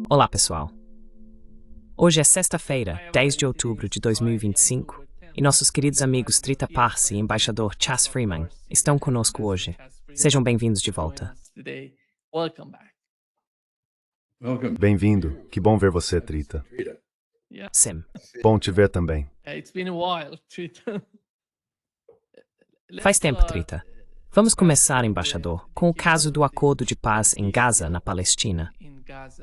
Olá, pessoal. Hoje é sexta-feira, 10 de outubro de 2025, e nossos queridos amigos Trita Parsi e embaixador Chas Freeman estão conosco hoje. Sejam bem-vindos de volta. Bem-vindo. Que bom ver você, Trita. Sim. Bom te ver também. Faz tempo, Trita. Vamos começar, embaixador, com o caso do acordo de paz em Gaza, na Palestina.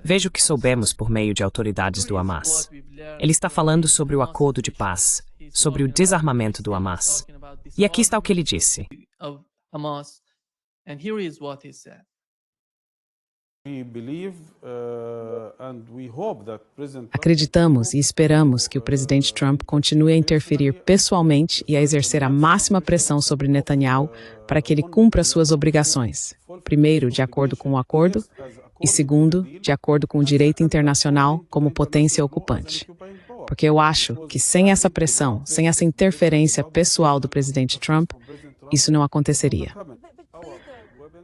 Veja o que soubemos por meio de autoridades do Hamas. Ele está falando sobre o acordo de paz, sobre o desarmamento do Hamas. E aqui está o que ele disse. Acreditamos e esperamos que o presidente Trump continue a interferir pessoalmente e a exercer a máxima pressão sobre Netanyahu para que ele cumpra suas obrigações. Primeiro, de acordo com o acordo, e segundo, de acordo com o direito internacional como potência ocupante. Porque eu acho que sem essa pressão, sem essa interferência pessoal do presidente Trump, isso não aconteceria.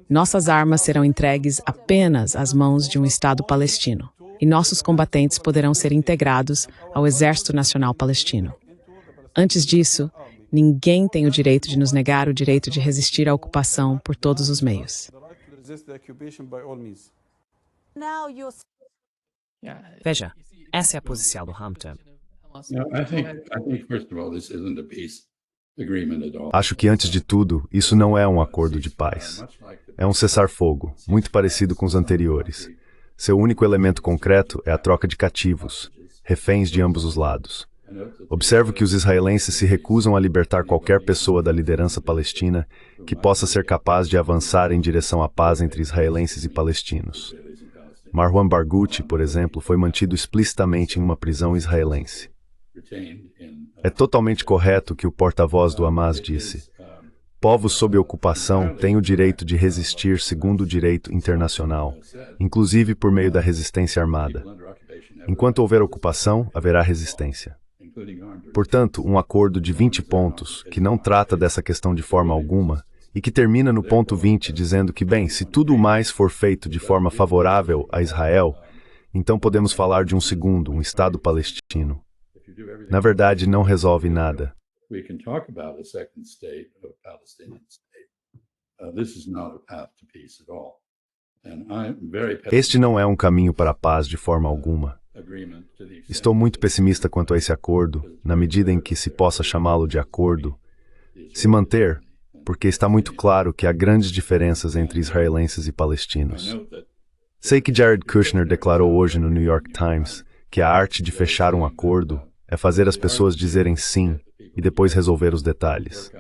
Nossas armas serão entregues apenas às mãos de um Estado palestino, e nossos combatentes poderão ser integrados ao Exército Nacional Palestino. Antes disso, ninguém tem o direito de nos negar o direito de resistir à ocupação por todos os meios. Veja, essa é a posição do Hampton. Acho que, antes de tudo, isso não é um acordo de paz. É um cessar-fogo, muito parecido com os anteriores. Seu único elemento concreto é a troca de cativos, reféns de ambos os lados. Observo que os israelenses se recusam a libertar qualquer pessoa da liderança palestina que possa ser capaz de avançar em direção à paz entre israelenses e palestinos. Marwan Barghouti, por exemplo, foi mantido explicitamente em uma prisão israelense. É totalmente correto o que o porta-voz do Hamas disse. Povos sob ocupação têm o direito de resistir segundo o direito internacional, inclusive por meio da resistência armada. Enquanto houver ocupação, haverá resistência. Portanto, um acordo de 20 pontos, que não trata dessa questão de forma alguma, e que termina no ponto 20 dizendo que, bem, se tudo mais for feito de forma favorável a Israel, então podemos falar de um segundo, um Estado palestino. Na verdade, não resolve nada. Este não é um caminho para a paz de forma alguma. Estou muito pessimista quanto a esse acordo, na medida em que se possa chamá-lo de acordo, se manter, porque está muito claro que há grandes diferenças entre israelenses e palestinos. Sei que Jared Kushner declarou hoje no New York Times que a arte de fechar um acordo é fazer as pessoas dizerem sim e depois resolver os detalhes.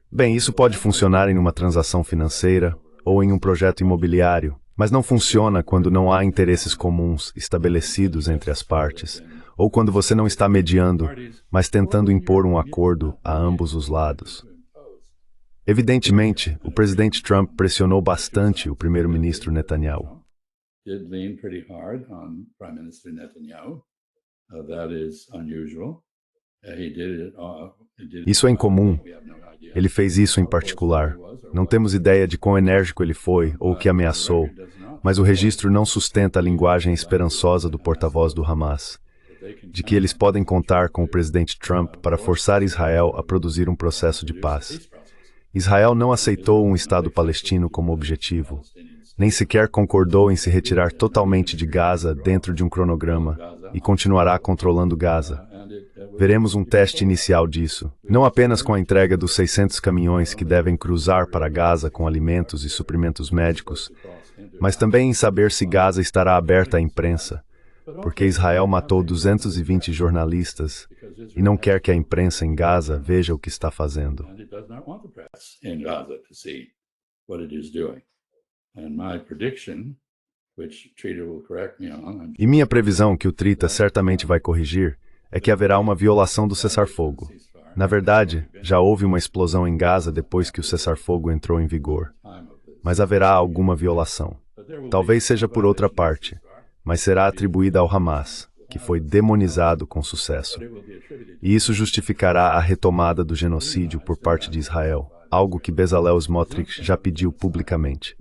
Bem, isso pode funcionar em uma transação financeira ou em um projeto imobiliário, mas não funciona quando não há interesses comuns estabelecidos entre as partes, ou quando você não está mediando, mas tentando impor um acordo a ambos os lados. Evidentemente, o presidente Trump pressionou bastante o primeiro-ministro Netanyahu. Isso é incomum. Ele fez isso em particular. Não temos ideia de quão enérgico ele foi ou o que ameaçou, mas o registro não sustenta a linguagem esperançosa do porta-voz do Hamas, de que eles podem contar com o presidente Trump para forçar Israel a produzir um processo de paz. Israel não aceitou um Estado palestino como objetivo, nem sequer concordou em se retirar totalmente de Gaza dentro de um cronograma e continuará controlando Gaza. Veremos um teste inicial disso, não apenas com a entrega dos 600 caminhões que devem cruzar para Gaza com alimentos e suprimentos médicos, mas também em saber se Gaza estará aberta à imprensa, porque Israel matou 220 jornalistas e não quer que a imprensa em Gaza veja o que está fazendo. E minha previsão, que o Trita certamente vai corrigir, é que haverá uma violação do cessar-fogo. Na verdade, já houve uma explosão em Gaza depois que o cessar-fogo entrou em vigor. Mas haverá alguma violação. Talvez seja por outra parte, mas será atribuída ao Hamas, que foi demonizado com sucesso. E isso justificará a retomada do genocídio por parte de Israel. algo que Bezalel Smotrich já pediu publicamente.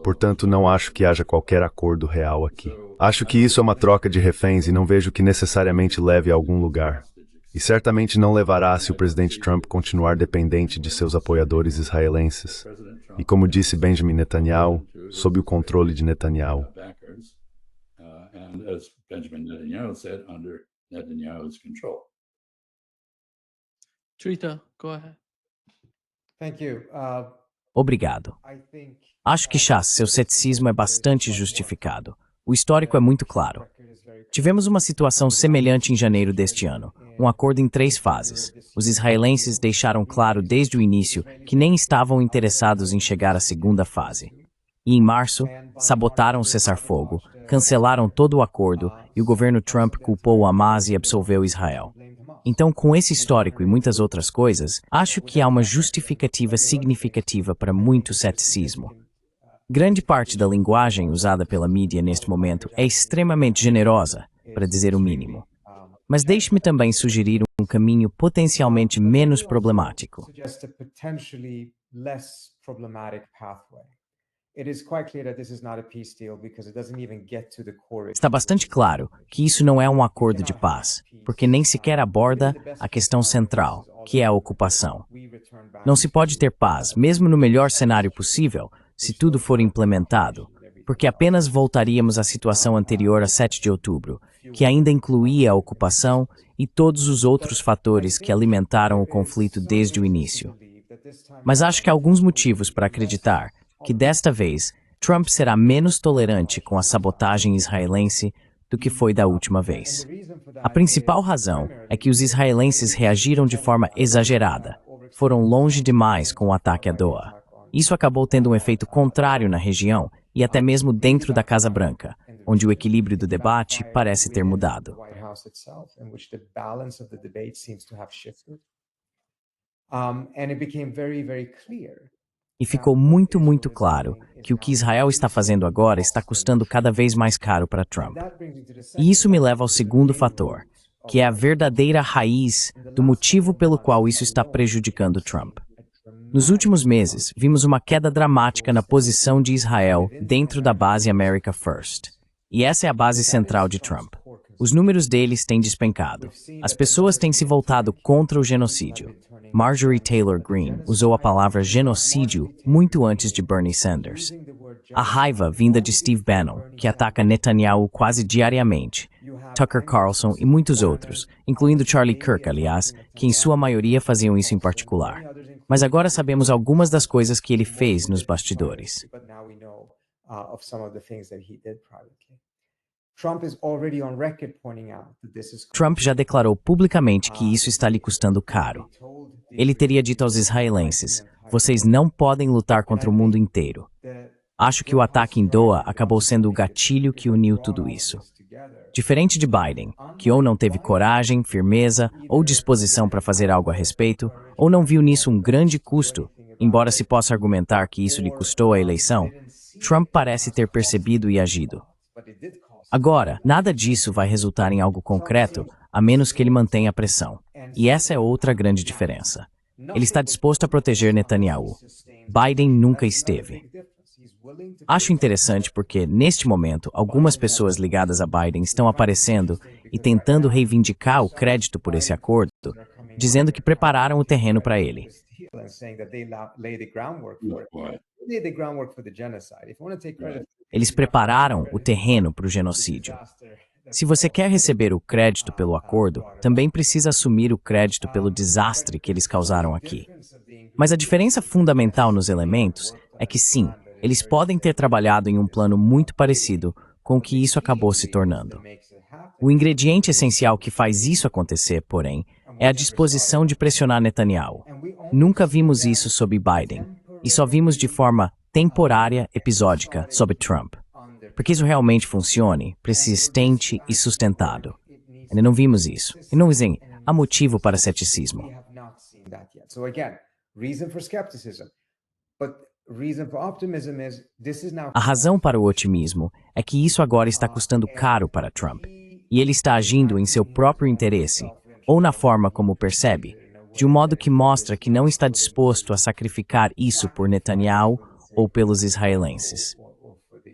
Portanto, não acho que haja qualquer acordo real aqui. Acho que isso é uma troca de reféns e não vejo que necessariamente leve a algum lugar. E certamente não levará se o presidente Trump continuar dependente de seus apoiadores israelenses. E como disse Benjamin Netanyahu, sob o controle de Netanyahu. Trita, go ahead. Obrigado. Acho que, Chas, seu ceticismo é bastante justificado. O histórico é muito claro. Tivemos uma situação semelhante em janeiro deste ano, um acordo em 3 fases. Os israelenses deixaram claro desde o início que nem estavam interessados em chegar à segunda fase. E em março, sabotaram o cessar-fogo, cancelaram todo o acordo e o governo Trump culpou o Hamas e absolveu Israel. Então, com esse histórico e muitas outras coisas, acho que há uma justificativa significativa para muito ceticismo. Grande parte da linguagem usada pela mídia neste momento é extremamente generosa, para dizer o mínimo. Mas deixe-me também sugerir um caminho potencialmente menos problemático. Está bastante claro que isso não é um acordo de paz, porque nem sequer aborda a questão central, que é a ocupação. Não se pode ter paz, mesmo no melhor cenário possível, se tudo for implementado, porque apenas voltaríamos à situação anterior a 7 de outubro, que ainda incluía a ocupação e todos os outros fatores que alimentaram o conflito desde o início. Mas acho que há alguns motivos para acreditar que, desta vez, Trump será menos tolerante com a sabotagem israelense do que foi da última vez. A principal razão é que os israelenses reagiram de forma exagerada, foram longe demais com o ataque a Doha. Isso acabou tendo um efeito contrário na região e até mesmo dentro da Casa Branca, onde o equilíbrio do debate parece ter mudado. E ficou muito claro que o que Israel está fazendo agora está custando cada vez mais caro para Trump. E isso me leva ao segundo fator, que é a verdadeira raiz do motivo pelo qual isso está prejudicando Trump. Nos últimos meses, vimos uma queda dramática na posição de Israel dentro da base America First. E essa é a base central de Trump. Os números deles têm despencado. As pessoas têm se voltado contra o genocídio. Marjorie Taylor Greene usou a palavra genocídio muito antes de Bernie Sanders. A raiva vinda de Steve Bannon, que ataca Netanyahu quase diariamente, Tucker Carlson e muitos outros, incluindo Charlie Kirk, aliás, que em sua maioria faziam isso em particular. Mas agora sabemos algumas das coisas que ele fez nos bastidores. Trump já declarou publicamente que isso está lhe custando caro. Ele teria dito aos israelenses: vocês não podem lutar contra o mundo inteiro. Acho que o ataque em Doha acabou sendo o gatilho que uniu tudo isso. Diferente de Biden, que ou não teve coragem, firmeza ou disposição para fazer algo a respeito, ou não viu nisso um grande custo, embora se possa argumentar que isso lhe custou a eleição, Trump parece ter percebido e agido. Agora, nada disso vai resultar em algo concreto, a menos que ele mantenha a pressão. E essa é outra grande diferença. Ele está disposto a proteger Netanyahu. Biden nunca esteve. Acho interessante porque, neste momento, algumas pessoas ligadas a Biden estão aparecendo e tentando reivindicar o crédito por esse acordo, dizendo que prepararam o terreno para ele. Eles prepararam o terreno para o genocídio. Se você quer receber o crédito pelo acordo, também precisa assumir o crédito pelo desastre que eles causaram aqui. Mas a diferença fundamental nos elementos é que, sim, eles podem ter trabalhado em um plano muito parecido com o que isso acabou se tornando. O ingrediente essencial que faz isso acontecer, porém, é a disposição de pressionar Netanyahu. Nunca vimos isso sob Biden, e só vimos de forma temporária, episódica, sob Trump. Para que isso realmente funcione, persistente e sustentado. Ainda não vimos isso. E não dizem, há motivo para ceticismo. A razão para o otimismo é que isso agora está custando caro para Trump, e ele está agindo em seu próprio interesse, ou na forma como percebe, de um modo que mostra que não está disposto a sacrificar isso por Netanyahu ou pelos israelenses.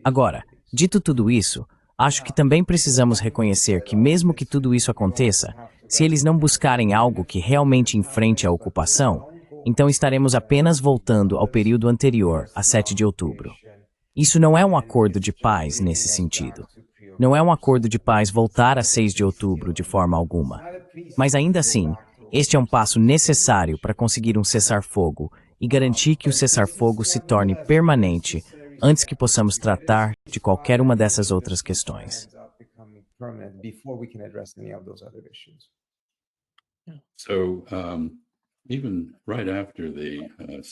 Agora, dito tudo isso, acho que também precisamos reconhecer que mesmo que tudo isso aconteça, se eles não buscarem algo que realmente enfrente a ocupação, então estaremos apenas voltando ao período anterior, a 7 de outubro. Isso não é um acordo de paz nesse sentido. Não é um acordo de paz voltar a 6 de outubro de forma alguma. Mas ainda assim, este é um passo necessário para conseguir um cessar-fogo e garantir que o cessar-fogo se torne permanente antes que possamos tratar de qualquer uma dessas outras questões.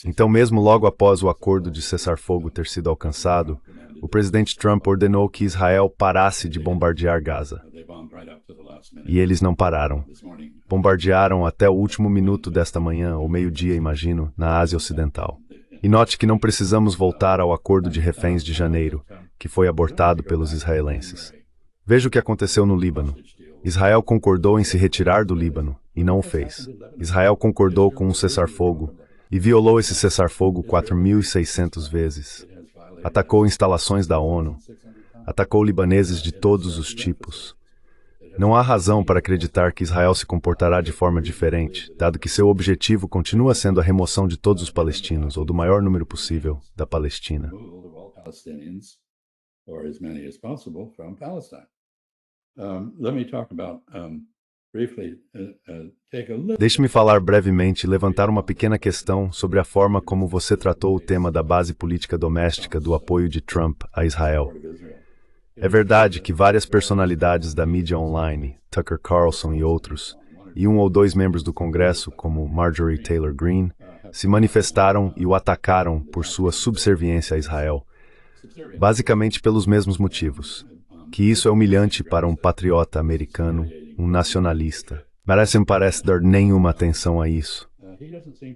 Então, mesmo logo após o acordo de cessar-fogo ter sido alcançado, o presidente Trump ordenou que Israel parasse de bombardear Gaza. E eles não pararam. Bombardearam até o último minuto desta manhã, ou meio-dia, imagino, na Ásia Ocidental. E note que não precisamos voltar ao acordo de reféns de janeiro, que foi abortado pelos israelenses. Veja o que aconteceu no Líbano. Israel concordou em se retirar do Líbano, e não o fez. Israel concordou com um cessar-fogo, e violou esse cessar-fogo 4.600 vezes. Atacou instalações da ONU, atacou libaneses de todos os tipos. Não há razão para acreditar que Israel se comportará de forma diferente, dado que seu objetivo continua sendo a remoção de todos os palestinos, ou do maior número possível, da Palestina. Deixe-me falar brevemente e levantar uma pequena questão sobre a forma como você tratou o tema da base política doméstica do apoio de Trump a Israel. É verdade que várias personalidades da mídia online, Tucker Carlson e outros, e um ou dois membros do Congresso, como Marjorie Taylor Greene, se manifestaram e o atacaram por sua subserviência a Israel, basicamente pelos mesmos motivos. Que isso é humilhante para um patriota americano, um nacionalista. Me parece dar nenhuma atenção a isso.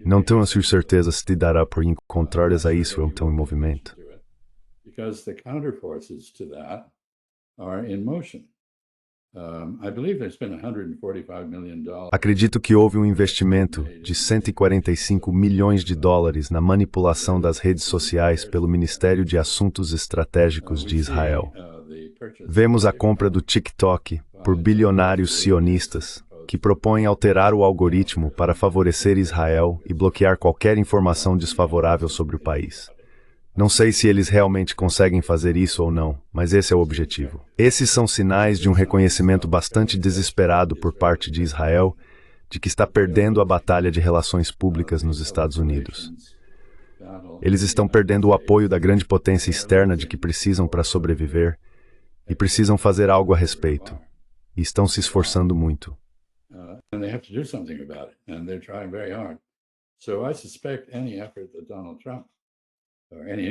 Não tenho a sua certeza se te dará por encontrares a isso então em movimento. Because the counterforces to that are in motion. I believe there's been $145 million. Acredito que houve um investimento de 145 milhões de dólares na manipulação das redes sociais pelo Ministério de Assuntos Estratégicos de Israel. Vemos a compra do TikTok por bilionários sionistas, que propõem alterar o algoritmo para favorecer Israel e bloquear qualquer informação desfavorável sobre o país. Não sei se eles realmente conseguem fazer isso ou não, mas esse é o objetivo. Esses são sinais de um reconhecimento bastante desesperado por parte de Israel de que está perdendo a batalha de relações públicas nos Estados Unidos. Eles estão perdendo o apoio da grande potência externa de que precisam para sobreviver e precisam fazer algo a respeito. E estão se esforçando muito.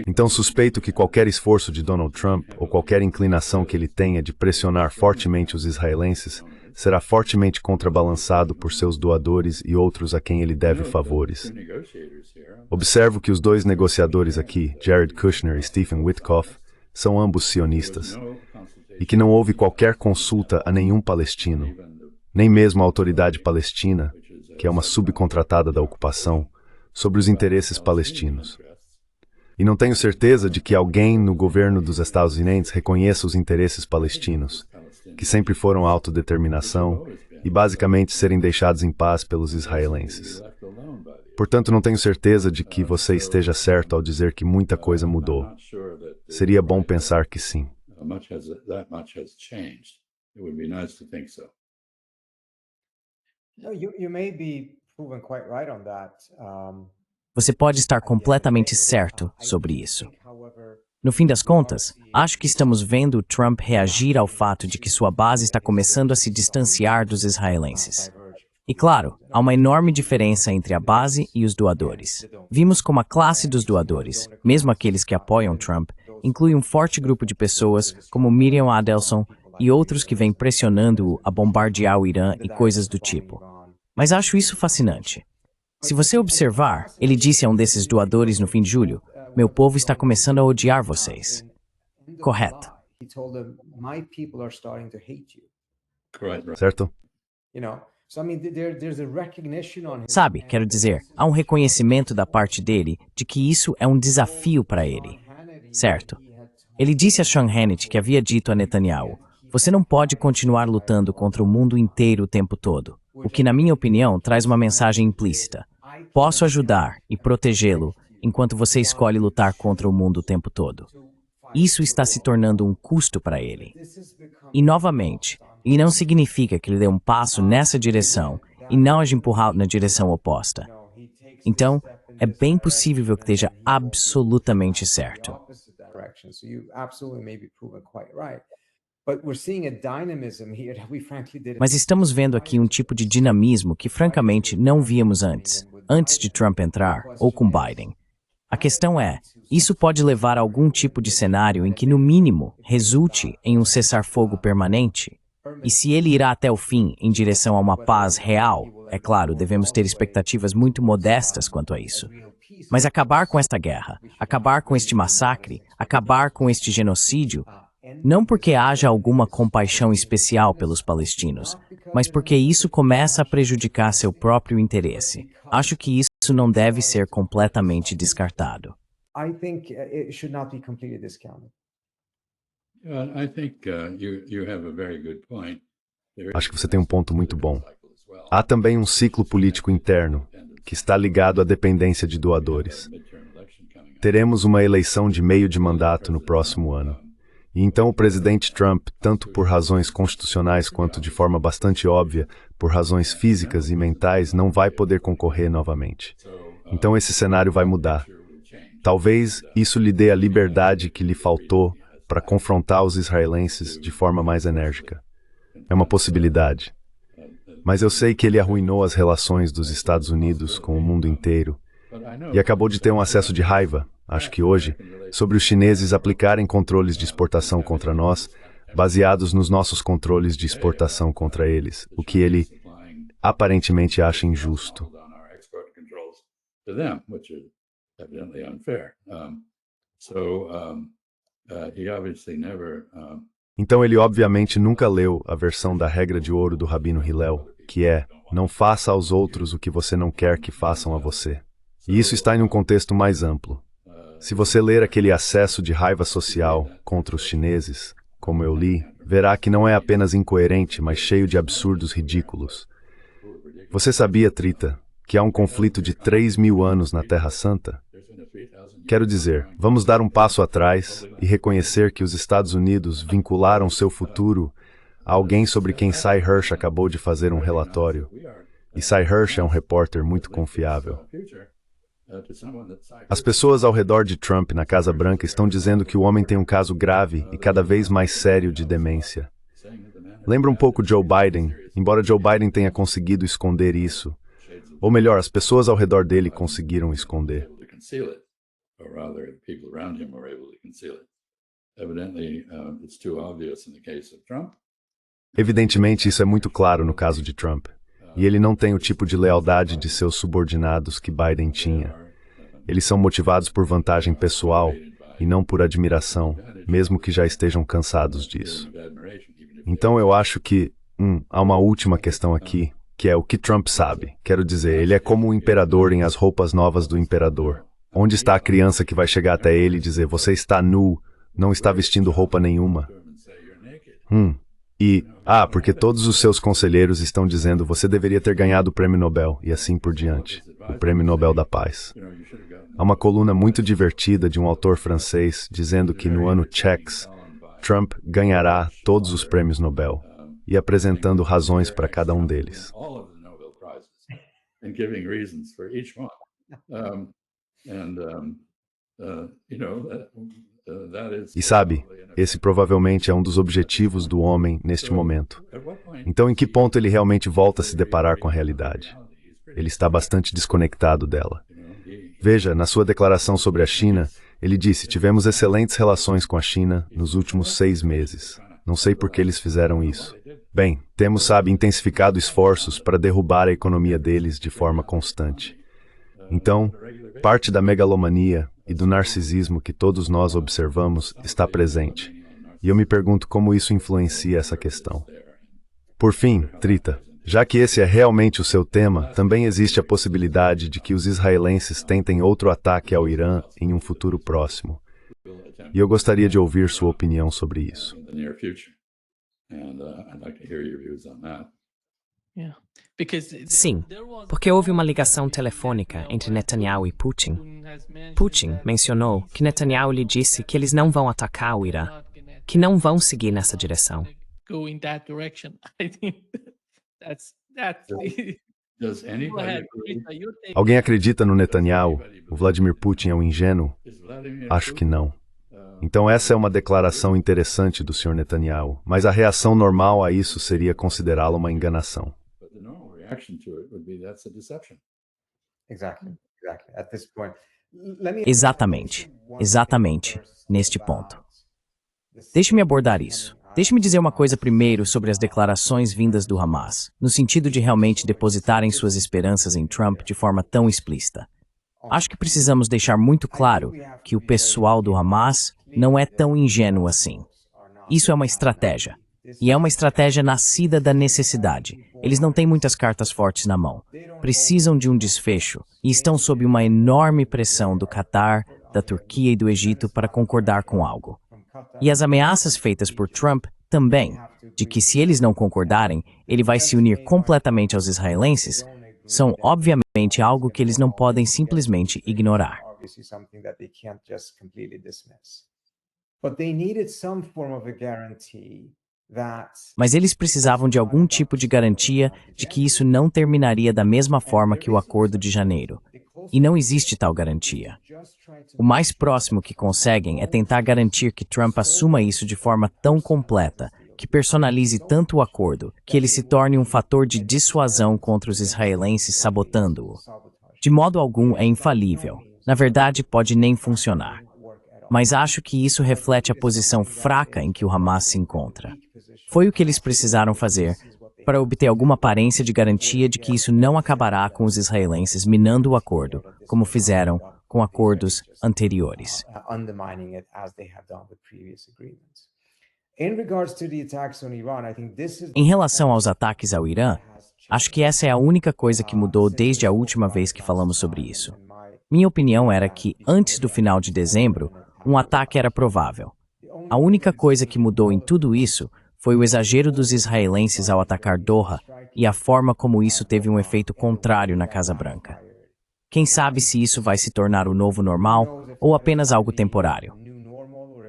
Então suspeito que qualquer esforço de Donald Trump ou qualquer inclinação que ele tenha de pressionar fortemente os israelenses será fortemente contrabalançado por seus doadores e outros a quem ele deve favores. Observo que os dois negociadores aqui, Jared Kushner e Stephen Witkoff, são ambos sionistas, e que não houve qualquer consulta a nenhum palestino, nem mesmo a autoridade palestina, que é uma subcontratada da ocupação, sobre os interesses palestinos. E não tenho certeza de que alguém no governo dos Estados Unidos reconheça os interesses palestinos, que sempre foram a autodeterminação e basicamente serem deixados em paz pelos israelenses. Portanto, não tenho certeza de que você esteja certo ao dizer que muita coisa mudou. Seria bom pensar que sim. Você pode estar completamente certo sobre isso. No fim das contas, acho que estamos vendo Trump reagir ao fato de que sua base está começando a se distanciar dos israelenses. E claro, há uma enorme diferença entre a base e os doadores. Vimos como a classe dos doadores, mesmo aqueles que apoiam Trump, inclui um forte grupo de pessoas como Miriam Adelson e outros que vêm pressionando-o a bombardear o Irã e coisas do tipo. Mas acho isso fascinante. Se você observar, ele disse a um desses doadores no fim de julho, meu povo está começando a odiar vocês. Correto. Certo? Sabe, quero dizer, há um reconhecimento da parte dele de que isso é um desafio para ele. Certo? Ele disse a Sean Hannity que havia dito a Netanyahu: você não pode continuar lutando contra o mundo inteiro o tempo todo. O que, na minha opinião, traz uma mensagem implícita. Posso ajudar e protegê-lo enquanto você escolhe lutar contra o mundo o tempo todo. Isso está se tornando um custo para ele. E, novamente, e não significa que ele dê um passo nessa direção e não age empurrado na direção oposta. Então, é bem possível que esteja absolutamente certo. Mas estamos vendo aqui um tipo de dinamismo que, francamente, não víamos antes de Trump entrar ou com Biden. A questão é, isso pode levar a algum tipo de cenário em que, no mínimo, resulte em um cessar-fogo permanente? E se ele irá até o fim em direção a uma paz real, é claro, devemos ter expectativas muito modestas quanto a isso. Mas acabar com esta guerra, acabar com este massacre, acabar com este genocídio, não porque haja alguma compaixão especial pelos palestinos, mas porque isso começa a prejudicar seu próprio interesse. Acho que isso não deve ser completamente descartado. I think you have a very good point. Acho que você tem um ponto muito bom. Há também um ciclo político interno, que está ligado à dependência de doadores. Teremos uma eleição de meio de mandato no próximo ano. E então o presidente Trump, tanto por razões constitucionais quanto de forma bastante óbvia, por razões físicas e mentais, não vai poder concorrer novamente. Então esse cenário vai mudar. Talvez isso lhe dê a liberdade que lhe faltou para confrontar os israelenses de forma mais enérgica. É uma possibilidade. Mas eu sei que ele arruinou as relações dos Estados Unidos com o mundo inteiro e acabou de ter um acesso de raiva, acho que hoje, sobre os chineses aplicarem controles de exportação contra nós, baseados nos nossos controles de exportação contra eles, o que ele aparentemente acha injusto. Então ele obviamente nunca leu a versão da regra de ouro do Rabino Hillel, que é: não faça aos outros o que você não quer que façam a você. E isso está em um contexto mais amplo. Se você ler aquele acesso de raiva social contra os chineses, como eu li, verá que não é apenas incoerente, mas cheio de absurdos ridículos. Você sabia, Trita, que há um conflito de 3.000 anos na Terra Santa? Quero dizer, vamos dar um passo atrás e reconhecer que os Estados Unidos vincularam seu futuro a alguém sobre quem Sy Hersh acabou de fazer um relatório. E Sy Hersh é um repórter muito confiável. As pessoas ao redor de Trump na Casa Branca estão dizendo que o homem tem um caso grave e cada vez mais sério de demência. Lembra um pouco Joe Biden, embora Joe Biden tenha conseguido esconder isso. Ou melhor, as pessoas ao redor dele conseguiram esconder. Evidentemente, isso é muito claro no caso de Trump. E ele não tem o tipo de lealdade de seus subordinados que Biden tinha. Eles são motivados por vantagem pessoal e não por admiração, mesmo que já estejam cansados disso. Então eu acho que, há uma última questão aqui, que é o que Trump sabe. Quero dizer, ele é como o imperador em As Roupas Novas do Imperador. Onde está a criança que vai chegar até ele e dizer: você está nu, não está vestindo roupa nenhuma? Porque todos os seus conselheiros estão dizendo: você deveria ter ganhado o Prêmio Nobel, e assim por diante. O Prêmio Nobel da Paz. Há uma coluna muito divertida de um autor francês dizendo que no ano X, Trump ganhará todos os prêmios Nobel, e apresentando razões para cada um deles. E sabe, esse provavelmente é um dos objetivos do homem neste momento. Então, em que ponto ele realmente volta a se deparar com a realidade? Ele está bastante desconectado dela. Veja, na sua declaração sobre a China, ele disse: tivemos excelentes relações com a China nos últimos 6 meses. Não sei por que eles fizeram isso. Bem, temos, intensificado esforços para derrubar a economia deles de forma constante. Então, parte da megalomania e do narcisismo que todos nós observamos está presente. E eu me pergunto como isso influencia essa questão. Por fim, Trita, Já que esse é realmente o seu tema, também existe a possibilidade de que os israelenses tentem outro ataque ao Irã em um futuro próximo. E eu gostaria de ouvir sua opinião sobre isso. in the near future. And I'd like to hear your views on that. Yeah. Because Sim, porque houve uma ligação telefônica entre Netanyahu e Putin. Putin mencionou que Netanyahu lhe disse que eles não vão atacar o Irã, que não vão seguir nessa direção. go in that direction. I think that's Does Go anybody ahead, agree? Rita, you take Alguém acredita no Netanyahu? O Vladimir Putin é um ingênuo? Is Vladimir Acho que não. uh, Então essa é uma declaração interessante do Sr. Netanyahu, mas a reação normal a isso seria considerá-lo uma enganação. but the normal reaction to it would be that's a deception. Exactly. At this point. Let me Exatamente, exatamente, neste ponto. Deixe-me abordar isso. Deixe-me dizer uma coisa primeiro sobre as declarações vindas do Hamas, no sentido de realmente depositarem suas esperanças em Trump de forma tão explícita. Acho que precisamos deixar muito claro que o pessoal do Hamas não é tão ingênuo assim. Isso é uma estratégia. E é uma estratégia nascida da necessidade. Eles não têm muitas cartas fortes na mão. Precisam de um desfecho e estão sob uma enorme pressão do Catar, da Turquia e do Egito para concordar com algo. E as ameaças feitas por Trump também, de que se eles não concordarem, ele vai se unir completamente aos israelenses, são obviamente algo que eles não podem simplesmente ignorar. Obviously something that they can't just completely dismiss. But they needed some form of a guarantee that Mas eles precisavam de algum tipo de garantia de que isso não terminaria da mesma forma que o Acordo de Janeiro. E não existe tal garantia. O mais próximo que conseguem é tentar garantir que Trump assuma isso de forma tão completa, que personalize tanto o acordo, que ele se torne um fator de dissuasão contra os israelenses sabotando-o. De modo algum é infalível. Na verdade, pode nem funcionar. Mas acho que isso reflete a posição fraca em que o Hamas se encontra. Foi o que eles precisaram fazer para obter alguma aparência de garantia de que isso não acabará com os israelenses minando o acordo, como fizeram com acordos anteriores. undermining it as they have done with previous agreements. In regards to the attacks on Iran, I think this is Em relação aos ataques ao Irã, acho que essa é a única coisa que mudou desde a última vez que falamos sobre isso. Minha opinião era que, antes do final de dezembro, um ataque era provável. A única coisa que mudou em tudo isso foi o exagero dos israelenses ao atacar Doha e a forma como isso teve um efeito contrário na Casa Branca. Quem sabe se isso vai se tornar o novo normal ou apenas algo temporário.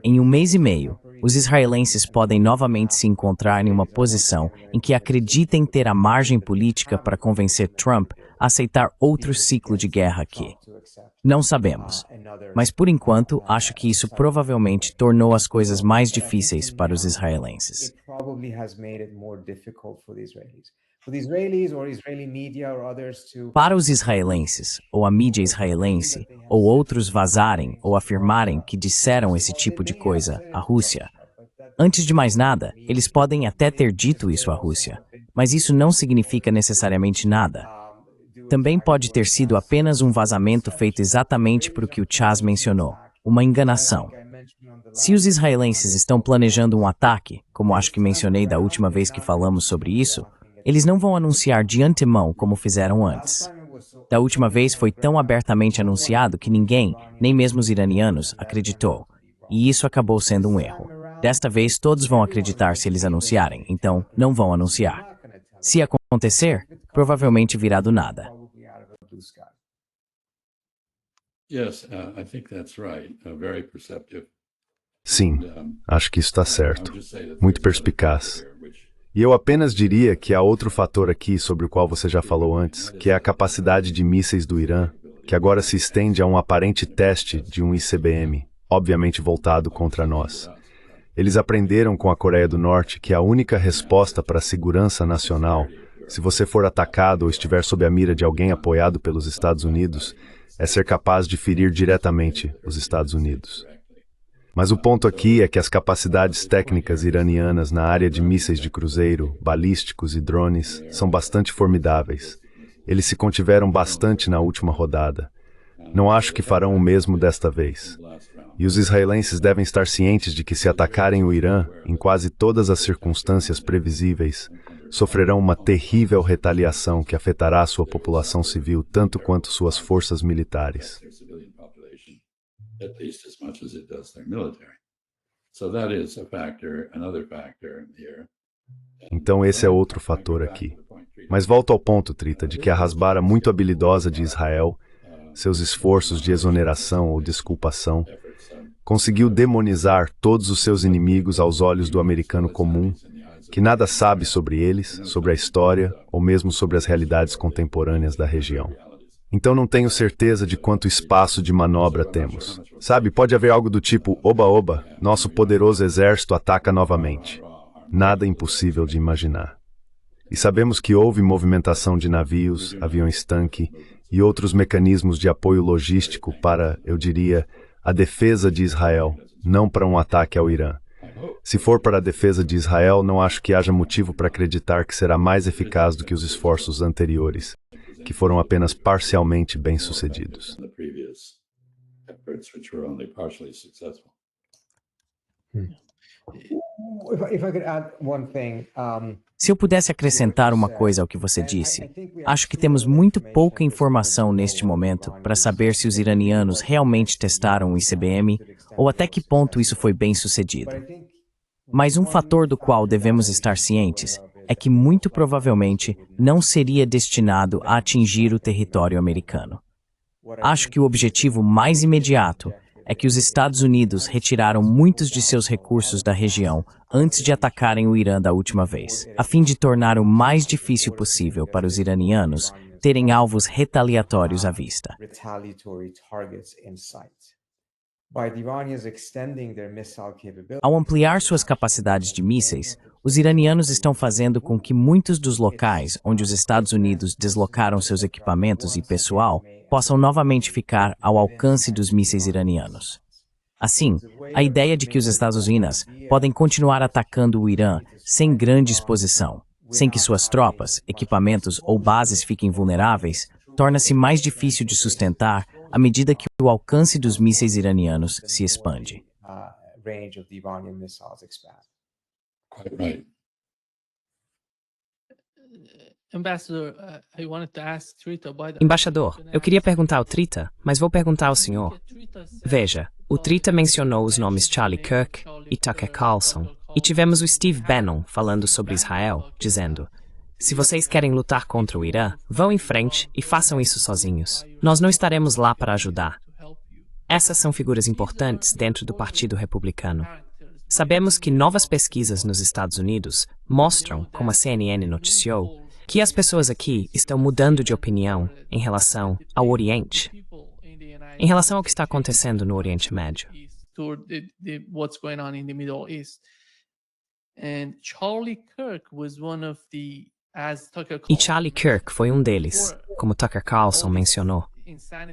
Em um mês e meio, os israelenses podem novamente se encontrar em uma posição em que acreditem ter a margem política para convencer Trump a aceitar outro ciclo de guerra aqui. Não sabemos, mas por enquanto acho que isso provavelmente tornou as coisas mais difíceis para os israelenses. it probably has made it more difficult for the Israelis. For the Israelis or Israeli media or others to Para os israelenses, ou a mídia israelense, ou outros vazarem ou afirmarem que disseram esse tipo de coisa à Rússia. Antes de mais nada, eles podem até ter dito isso à Rússia, mas isso não significa necessariamente nada. Também pode ter sido apenas um vazamento feito exatamente por o que o Chaz mencionou, uma enganação. Se os israelenses estão planejando um ataque, como acho que mencionei da última vez que falamos sobre isso, eles não vão anunciar de antemão como fizeram antes. Da última vez foi tão abertamente anunciado que ninguém, nem mesmo os iranianos, acreditou. E isso acabou sendo um erro. Desta vez todos vão acreditar se eles anunciarem, então não vão anunciar. Se acontecer, provavelmente virá do nada. probably out of a blue sky. Yes, I think that's right. Very perceptive. Sim, acho que isso está I'll certo. just say that Muito there's another perspicaz. factor here, which E eu apenas diria que há outro fator aqui sobre o qual você já falou antes, que é a capacidade de mísseis do Irã, que agora se estende a um aparente teste de um ICBM, obviamente voltado contra nós. Eles aprenderam com a Coreia do Norte que a única resposta para a segurança nacional, se você for atacado ou estiver sob a mira de alguém apoiado pelos Estados Unidos, é ser capaz de ferir diretamente os Estados Unidos. Mas o ponto aqui é que as capacidades técnicas iranianas na área de mísseis de cruzeiro, balísticos e drones são bastante formidáveis. Eles se contiveram bastante na última rodada. Não acho que farão o mesmo desta vez. E os israelenses devem estar cientes de que se atacarem o Irã, em quase todas as circunstâncias previsíveis, sofrerão uma terrível retaliação que afetará sua população civil tanto quanto suas forças militares. Então esse é outro fator aqui. Mas volto ao ponto, Trita, de que a rasbara muito habilidosa de Israel, seus esforços de exoneração ou desculpação, conseguiu demonizar todos os seus inimigos aos olhos do americano comum, que nada sabe sobre eles, sobre a história ou mesmo sobre as realidades contemporâneas da região. Então não tenho certeza de quanto espaço de manobra temos. Sabe, pode haver algo do tipo, oba-oba, nosso poderoso exército ataca novamente. Nada impossível de imaginar. E sabemos que houve movimentação de navios, aviões-tanque e outros mecanismos de apoio logístico para, eu diria, a defesa de Israel, não para um ataque ao Irã. Se for para a defesa de Israel, não acho que haja motivo para acreditar que será mais eficaz do que os esforços anteriores, que foram apenas parcialmente bem-sucedidos. Se eu pudesse acrescentar uma coisa ao que você disse, acho que temos muito pouca informação neste momento para saber se os iranianos realmente testaram o ICBM ou até que ponto isso foi bem sucedido. Mas um fator do qual devemos estar cientes é que muito provavelmente não seria destinado a atingir o território americano. Acho que o objetivo mais imediato é que os Estados Unidos retiraram muitos de seus recursos da região antes de atacarem o Irã da última vez, a fim de tornar o mais difícil possível para os iranianos terem alvos retaliatórios à vista. Ao ampliar suas capacidades de mísseis, os iranianos estão fazendo com que muitos dos locais onde os Estados Unidos deslocaram seus equipamentos e pessoal possam novamente ficar ao alcance dos mísseis iranianos. Assim, a ideia de que os Estados Unidos podem continuar atacando o Irã sem grande exposição, sem que suas tropas, equipamentos ou bases fiquem vulneráveis, torna-se mais difícil de sustentar à medida que o alcance dos mísseis iranianos se expande. Embaixador, eu queria perguntar ao Trita, mas vou perguntar ao senhor. Veja, o Trita mencionou os nomes Charlie Kirk e Tucker Carlson, e tivemos o Steve Bannon falando sobre Israel, dizendo: se vocês querem lutar contra o Irã, vão em frente e façam isso sozinhos. Nós não estaremos lá para ajudar. Essas são figuras importantes dentro do Partido Republicano. Sabemos que novas pesquisas nos Estados Unidos mostram, como a CNN noticiou, que as pessoas aqui estão mudando de opinião em relação ao Oriente, em relação ao que está acontecendo no Oriente Médio. E Charlie Kirk foi um deles, como Tucker Carlson mencionou.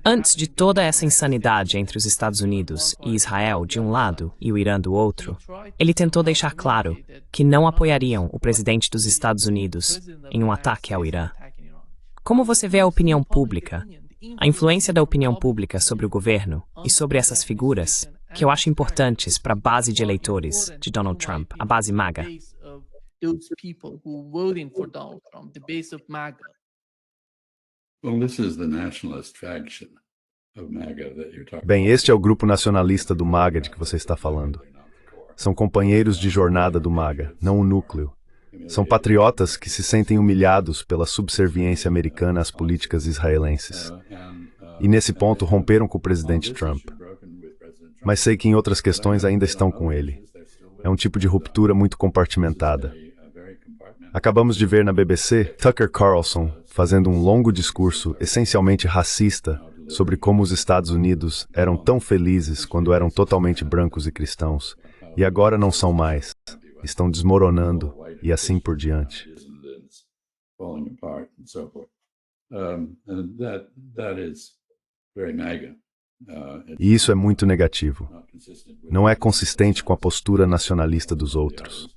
Antes de toda essa insanidade entre os Estados Unidos e Israel de um lado e o Irã do outro, ele tentou deixar claro que não apoiariam o presidente dos Estados Unidos em um ataque ao Irã. Como você vê a opinião pública, a influência da opinião pública sobre o governo e sobre essas figuras, que eu acho importantes para a base de eleitores de Donald Trump, a base MAGA? Bem, este é o grupo nacionalista do MAGA de que você está falando. São companheiros de jornada do MAGA, não o núcleo. São patriotas que se sentem humilhados pela subserviência americana às políticas israelenses. E nesse ponto romperam com o presidente Trump. Mas sei que em outras questões ainda estão com ele. É um tipo de ruptura muito compartimentada. Acabamos de ver na BBC Tucker Carlson fazendo um longo discurso essencialmente racista sobre como os Estados Unidos eram tão felizes quando eram totalmente brancos e cristãos, e agora não são mais, estão desmoronando e assim por diante. E isso é muito negativo. Não é consistente com a postura nacionalista dos outros.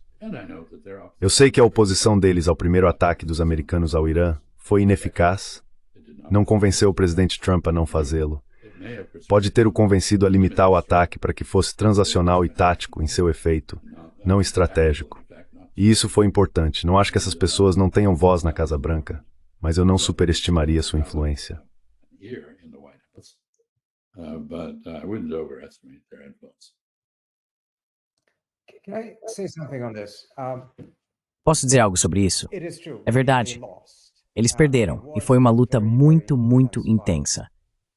Eu sei que a oposição deles ao primeiro ataque dos americanos ao Irã foi ineficaz, não convenceu o presidente Trump a não fazê-lo. Pode ter o convencido a limitar o ataque para que fosse transacional e tático em seu efeito, não estratégico. E isso foi importante. Não acho que essas pessoas não tenham voz na Casa Branca, mas eu não superestimaria sua influência. Here in the White House, but I wouldn't overestimate their influence. Can I say something on this? Posso dizer algo sobre isso? It is true. É verdade. They lost. Eles perderam, e foi uma luta muito, muito intensa.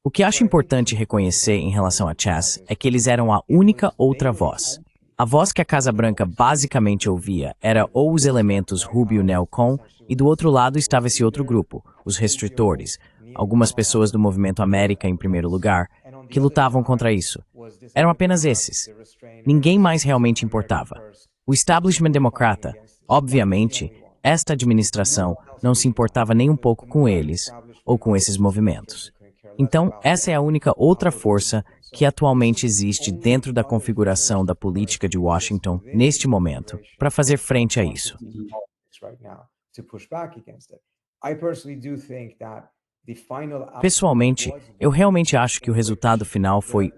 O que acho importante reconhecer em relação a Chaz é que eles eram a única outra voz. A voz que a Casa Branca basicamente ouvia era ou os elementos Rubio Neocon, e do outro lado estava esse outro grupo, os restritores, algumas pessoas do Movimento América em primeiro lugar, que lutavam contra isso. Eram apenas esses. Ninguém mais realmente importava. O establishment democrata, obviamente, esta administração não se importava nem um pouco com eles ou com esses movimentos. Então, essa é a única outra força que atualmente existe dentro da configuração da política de Washington neste momento para fazer frente a isso. Pessoalmente, eu realmente acho que o resultado final foi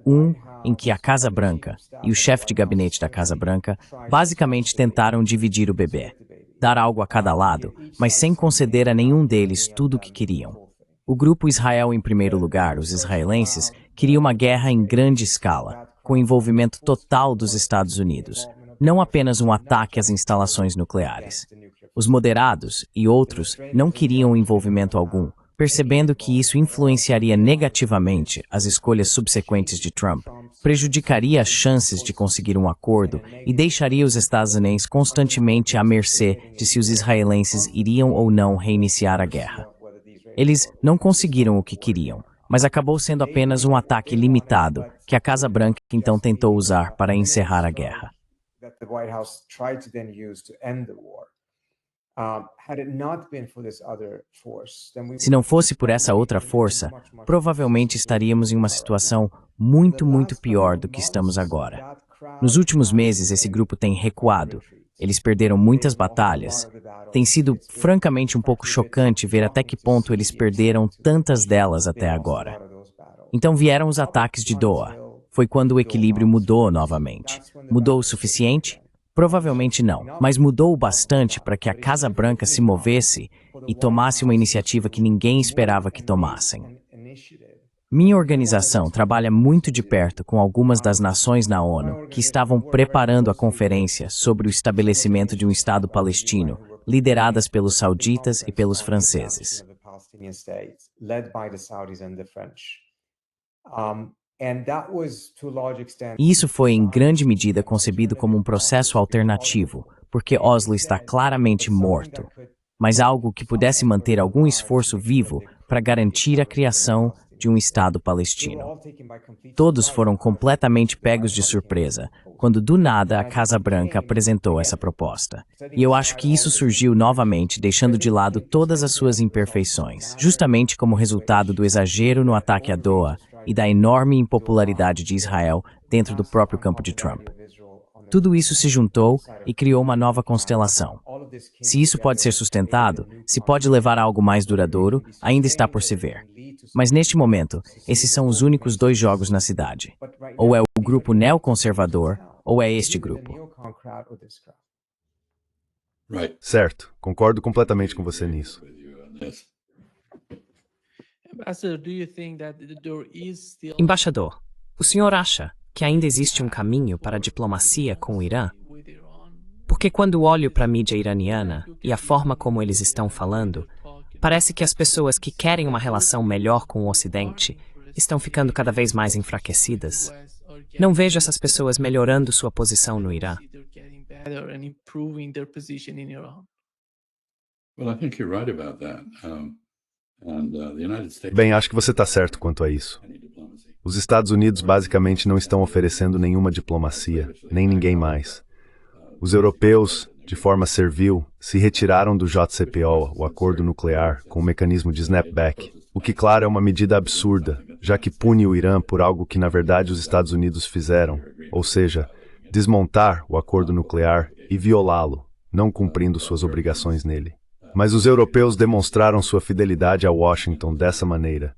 em que a Casa Branca e o chefe de gabinete da Casa Branca basicamente tentaram dividir o bebê, dar algo a cada lado, mas sem conceder a nenhum deles tudo o que queriam. O grupo Israel em primeiro lugar, os israelenses, queria uma guerra em grande escala, com envolvimento total dos Estados Unidos, não apenas um ataque às instalações nucleares. Os moderados e outros não queriam envolvimento algum, percebendo que isso influenciaria negativamente as escolhas subsequentes de Trump, prejudicaria as chances de conseguir um acordo e deixaria os estadunidenses constantemente à mercê de se os israelenses iriam ou não reiniciar a guerra. Eles não conseguiram o que queriam, mas acabou sendo apenas um ataque limitado que a Casa Branca então tentou usar para encerrar a guerra. Se não fosse por essa outra força, provavelmente estaríamos em uma situação muito pior do que estamos agora. Nos últimos meses, esse grupo tem recuado. Eles perderam muitas batalhas. Tem sido francamente um pouco chocante ver até que ponto eles perderam tantas delas até agora. Então vieram os ataques de Doha. Foi quando o equilíbrio mudou novamente. Mudou o suficiente? Provavelmente não, mas mudou o bastante para que a Casa Branca se movesse e tomasse uma iniciativa que ninguém esperava que tomassem. Minha organização trabalha muito de perto com algumas das nações na ONU que estavam preparando a conferência sobre o estabelecimento de um Estado palestino, lideradas pelos sauditas e pelos franceses. E isso foi em grande medida concebido como um processo alternativo, porque Oslo está claramente morto, mas algo que pudesse manter algum esforço vivo para garantir a criação de um Estado palestino. Todos foram completamente pegos de surpresa quando do nada a Casa Branca apresentou essa proposta. E eu acho que isso surgiu novamente, deixando de lado todas as suas imperfeições, justamente como resultado do exagero no ataque a Doha e da enorme impopularidade de Israel dentro do próprio campo de Trump. Tudo isso se juntou e criou uma nova constelação. Se isso pode ser sustentado, se pode levar a algo mais duradouro, ainda está por se ver. Mas neste momento, esses são os únicos dois jogos na cidade. Ou é o grupo neoconservador, ou é este grupo. Certo, concordo completamente com você nisso. Embaixador, o senhor acha que ainda existe um caminho para a diplomacia com o Irã? Porque quando olho para a mídia iraniana e a forma como eles estão falando, parece que as pessoas que querem uma relação melhor com o Ocidente estão ficando cada vez mais enfraquecidas. Não vejo essas pessoas melhorando sua posição no Irã. Bem, acho que você está certo quanto a isso. Os Estados Unidos basicamente não estão oferecendo nenhuma diplomacia, nem ninguém mais. Os europeus, de forma servil, se retiraram do JCPOA, o acordo nuclear, com o mecanismo de snapback, o que, claro, é uma medida absurda, já que pune o Irã por algo que, na verdade, os Estados Unidos fizeram, ou seja, desmontar o acordo nuclear e violá-lo, não cumprindo suas obrigações nele. Mas os europeus demonstraram sua fidelidade a Washington dessa maneira,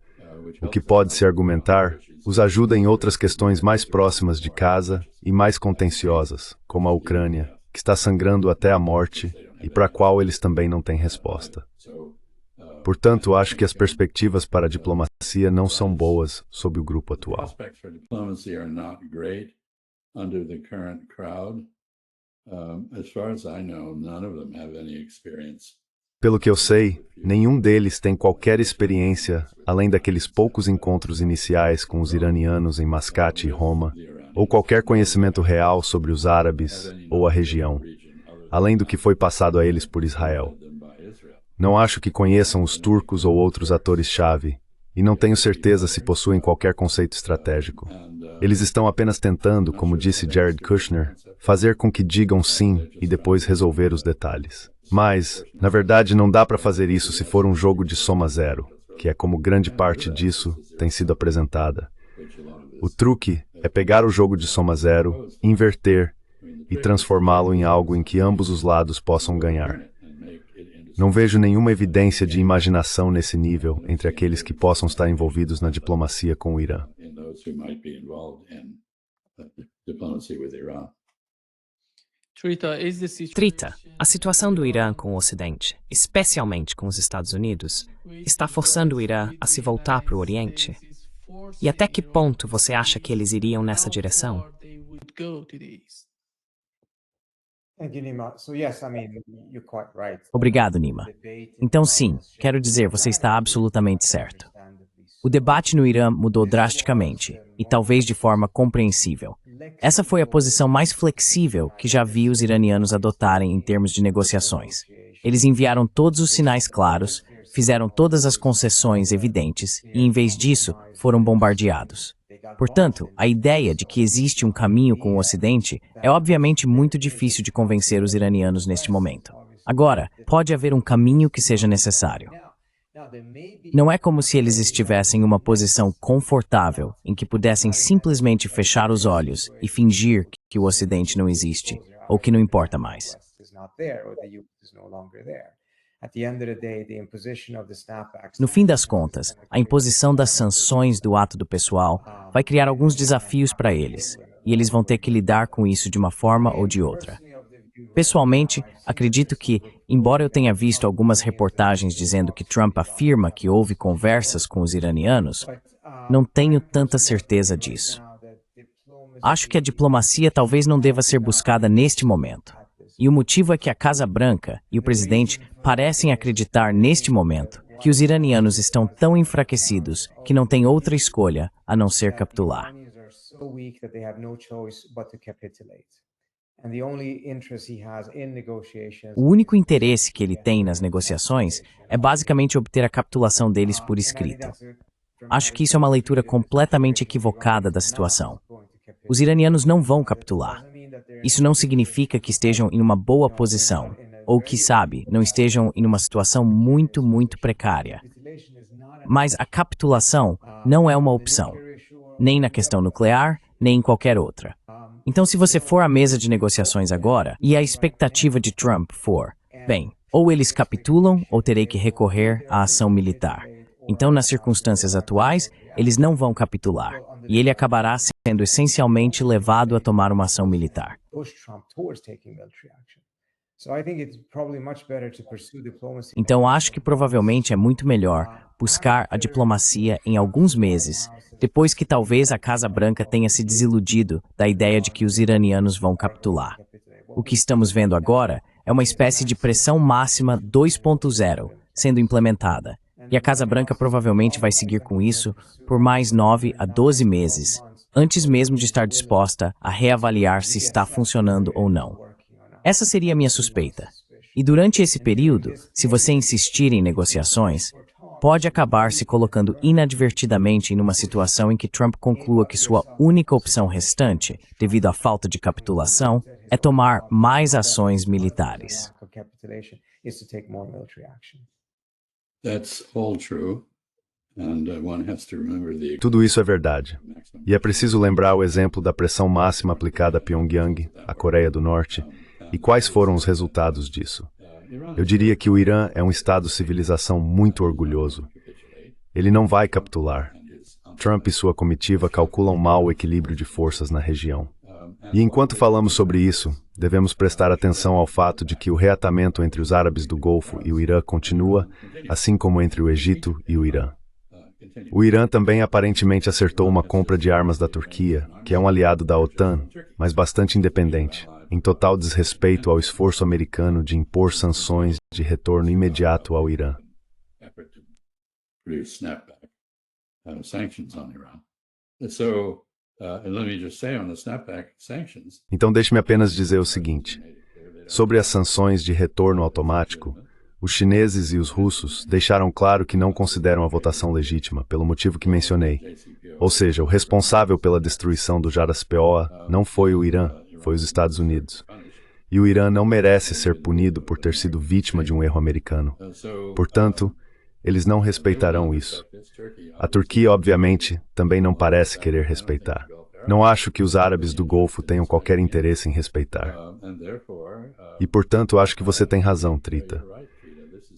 o que pode-se argumentar os ajuda em outras questões mais próximas de casa e mais contenciosas, como a Ucrânia que está sangrando até a morte e para a qual eles também não têm resposta. Portanto, acho que as perspectivas para a diplomacia não são boas sob o grupo atual. Pelo que eu sei, nenhum deles tem qualquer experiência além daqueles poucos encontros iniciais com os iranianos em Mascate e Roma, ou qualquer conhecimento real sobre os árabes ou a região, além do que foi passado a eles por Israel. Não acho que conheçam os turcos ou outros atores-chave, e não tenho certeza se possuem qualquer conceito estratégico. Eles estão apenas tentando, como disse Jared Kushner, fazer com que digam sim e depois resolver os detalhes. Mas, na verdade, não dá para fazer isso se for um jogo de soma zero, que é como grande parte disso tem sido apresentada. O truque é pegar o jogo de soma zero, inverter e transformá-lo em algo em que ambos os lados possam ganhar. Não vejo nenhuma evidência de imaginação nesse nível entre aqueles que possam estar envolvidos na diplomacia com o Irã. Trita, a situação do Irã com o Ocidente, especialmente com os Estados Unidos, está forçando o Irã a se voltar para o Oriente? E até que ponto você acha que eles iriam nessa direção? Obrigado, Nima. Então, sim, quero dizer, você está absolutamente certo. O debate no Irã mudou drasticamente, e talvez de forma compreensível. Essa foi a posição mais flexível que já vi os iranianos adotarem em termos de negociações. Eles enviaram todos os sinais claros, fizeram todas as concessões evidentes e, em vez disso, foram bombardeados. Portanto, a ideia de que existe um caminho com o Ocidente é obviamente muito difícil de convencer os iranianos neste momento. Agora, pode haver um caminho que seja necessário. Não é como se eles estivessem em uma posição confortável em que pudessem simplesmente fechar os olhos e fingir que o Ocidente não existe, ou que não importa mais. No fim das contas, a imposição das sanções do ato do pessoal vai criar alguns desafios para eles, e eles vão ter que lidar com isso de uma forma ou de outra. Pessoalmente, acredito que, embora eu tenha visto algumas reportagens dizendo que Trump afirma que houve conversas com os iranianos, não tenho tanta certeza disso. Acho que a diplomacia talvez não deva ser buscada neste momento. E o motivo é que a Casa Branca e o presidente parecem acreditar neste momento que os iranianos estão tão enfraquecidos que não têm outra escolha a não ser capitular. O único interesse que ele tem nas negociações é basicamente obter a capitulação deles por escrito. Acho que isso é uma leitura completamente equivocada da situação. Os iranianos não vão capitular. Isso não significa que estejam em uma boa posição, ou que, sabe, não estejam em uma situação muito, muito precária. Mas a capitulação não é uma opção, nem na questão nuclear, nem em qualquer outra. Então, se você for à mesa de negociações agora, e a expectativa de Trump for, bem, ou eles capitulam ou terei que recorrer à ação militar. Então, nas circunstâncias atuais, eles não vão capitular, e ele acabará sendo essencialmente levado a tomar uma ação militar. Então, acho que provavelmente é muito melhor buscar a diplomacia em alguns meses, depois que talvez a Casa Branca tenha se desiludido da ideia de que os iranianos vão capitular. O que estamos vendo agora é uma espécie de pressão máxima 2.0 sendo implementada, e a Casa Branca provavelmente vai seguir com isso por mais 9 a 12 meses, antes mesmo de estar disposta a reavaliar se está funcionando ou não. Essa seria a minha suspeita. E durante esse período, se você insistir em negociações, pode acabar se colocando inadvertidamente em uma situação em que Trump conclua que sua única opção restante, devido à falta de capitulação, é tomar mais ações militares. Tudo isso é verdade. E é preciso lembrar o exemplo da pressão máxima aplicada a Pyongyang, a Coreia do Norte, e quais foram os resultados disso. Eu diria que o Irã é um estado-civilização muito orgulhoso. Ele não vai capitular. Trump e sua comitiva calculam mal o equilíbrio de forças na região. E enquanto falamos sobre isso, devemos prestar atenção ao fato de que o reatamento entre os árabes do Golfo e o Irã continua, assim como entre o Egito e o Irã. O Irã também aparentemente acertou uma compra de armas da Turquia, que é um aliado da OTAN, mas bastante independente, em total desrespeito ao esforço americano de impor sanções de retorno imediato ao Irã. Então deixe-me apenas dizer o seguinte. Sobre as sanções de retorno automático, os chineses e os russos deixaram claro que não consideram a votação legítima, pelo motivo que mencionei. Ou seja, o responsável pela destruição do JCPOA não foi o Irã, foi os Estados Unidos. E o Irã não merece ser punido por ter sido vítima de um erro americano. Portanto, eles não respeitarão isso. A Turquia, obviamente, também não parece querer respeitar. Não acho que os árabes do Golfo tenham qualquer interesse em respeitar. E, portanto, acho que você tem razão, Trita.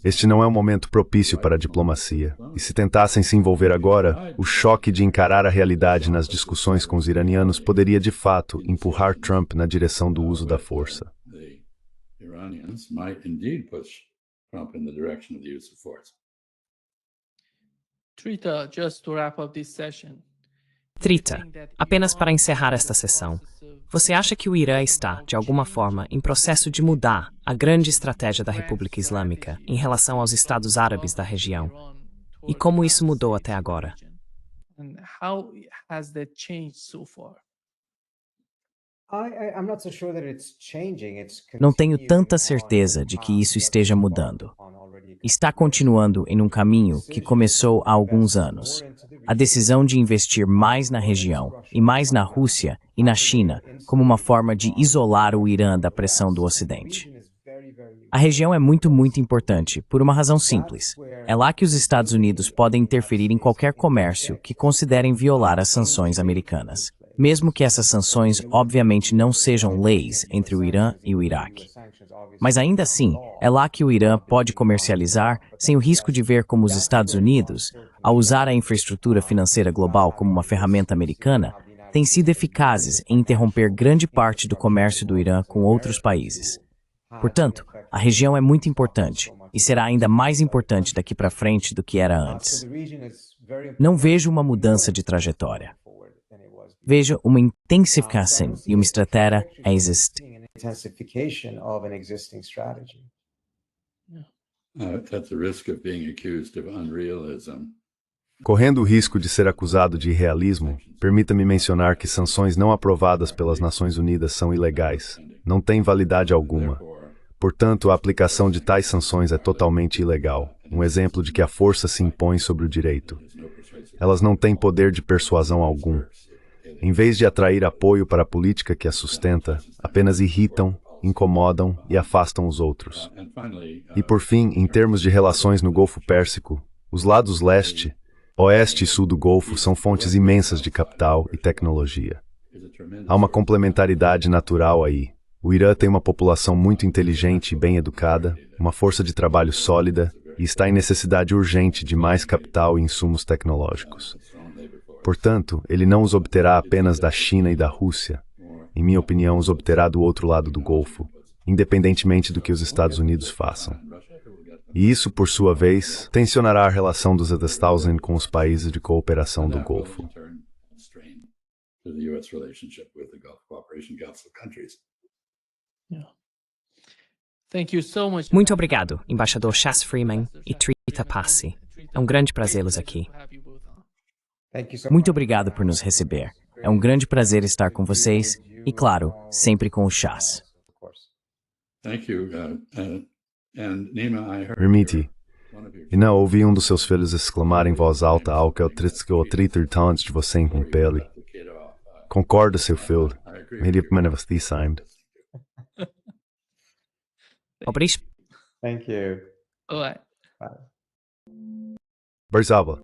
Este não é um momento propício para a diplomacia. E se tentassem se envolver agora, o choque de encarar a realidade nas discussões com os iranianos poderia, de fato, empurrar Trump na direção do uso da força. Trita, apenas para encerrar esta sessão, você acha que o Irã está, de alguma forma, em processo de mudar a grande estratégia da República Islâmica em relação aos Estados Árabes da região? E como isso mudou até agora? Não tenho tanta certeza de que isso esteja mudando. Está continuando em um caminho que começou há alguns anos. A decisão de investir mais na região e mais na Rússia e na China como uma forma de isolar o Irã da pressão do Ocidente. A região é muito importante por uma razão simples. É lá que os Estados Unidos podem interferir em qualquer comércio que considerem violar as sanções americanas, mesmo que essas sanções obviamente não sejam leis entre o Irã e o Iraque. Mas ainda assim, é lá que o Irã pode comercializar sem o risco de ver como os Estados Unidos, ao usar a infraestrutura financeira global como uma ferramenta americana, têm sido eficazes em interromper grande parte do comércio do Irã com outros países. Portanto, a região é muito importante e será ainda mais importante daqui para frente do que era antes. Não vejo uma mudança de trajetória. Vejo uma intensificação e uma estratégia a existir. Correndo o risco de ser acusado de irrealismo, permita-me mencionar que sanções não aprovadas pelas Nações Unidas são ilegais. Não têm validade alguma. Portanto, a aplicação de tais sanções é totalmente ilegal. Um exemplo de que a força se impõe sobre o direito. Elas não têm poder de persuasão algum. Em vez de atrair apoio para a política que a sustenta, apenas irritam, incomodam e afastam os outros. E por fim, em termos de relações no Golfo Pérsico, os lados leste, oeste e sul do Golfo são fontes imensas de capital e tecnologia. Há uma complementaridade natural aí. O Irã tem uma população muito inteligente e bem educada, uma força de trabalho sólida e está em necessidade urgente de mais capital e insumos tecnológicos. Portanto, ele não os obterá apenas da China e da Rússia. Em minha opinião, os obterá do outro lado do Golfo, independentemente do que os Estados Unidos façam. E isso, por sua vez, tensionará a relação dos Edestausen com os países de cooperação do Golfo. Muito obrigado, embaixador Chas Freeman e Trita Passi. É um grande prazer-los aqui. Muito obrigado por nos receber. É um grande prazer estar com vocês e, claro, sempre com o Chas. Permite. E não ouvi um dos seus filhos exclamar em voz alta algo que o Triter antes de você interrompê-lo. Concordo, seu filho. Ele é signed. Obrigado. Thank you. All right. Bye. Barzava.